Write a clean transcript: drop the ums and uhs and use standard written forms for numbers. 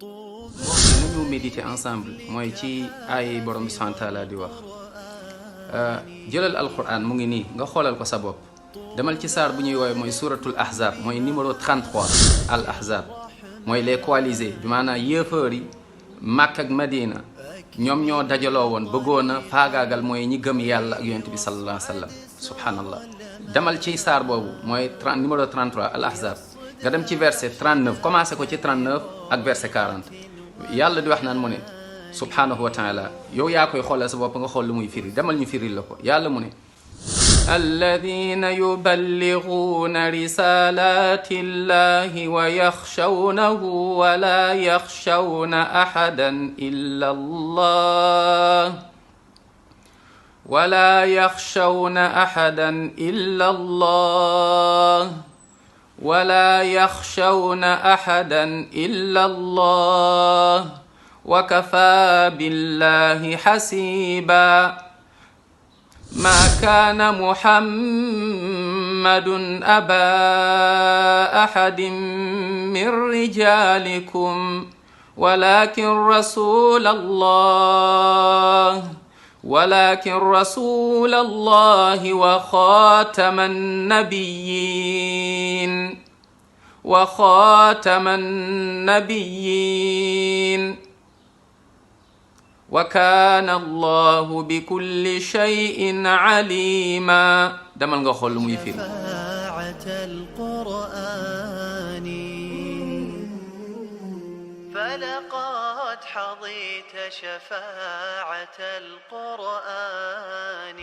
nañu méditer ensemble mooy ci ay borom bi subhanahu wa taala di wax jëlal alquran mu ngi nii nga xoolal ko sa bopp demal ci saar bu ñuy woowee mooy suratul ahzab mooy numéro 33 al ahzab mooy les coalisés bi maanaam yéefar yi Makk ak Madina ñoom ñoo dajaloo woon bëggoon a faagaagal mooy ñi gëm yàlla ak yonent bi sallallahu alayhi wa sallam subhanallah demal ci saar boobu mooy numéro 33 al ahzab nga dem ci verset 39 commencé ko ci 39 ak verset 40 yàlla di wax naan mu ne subhanahu wa taala yow yaa koy xoolal sa bopp nga xool lu muy firi demal ñu firi la ko yàlla mu ne alladina yuballighuuna risalati llahi wa yaxshawnahu wa la yaxshawna ahadan illa allah ولا يخشون أحدا إلا الله ولا يخشون أحدا إلا الله وكفى بالله حسيبا ما كان محمد أبا أحد من رجالكم ولكن رسول الله وخاتم النبيين وكان الله بكل شيء عليما demal nga xool lu muy firi فلقد حظيت شفاعة القرآن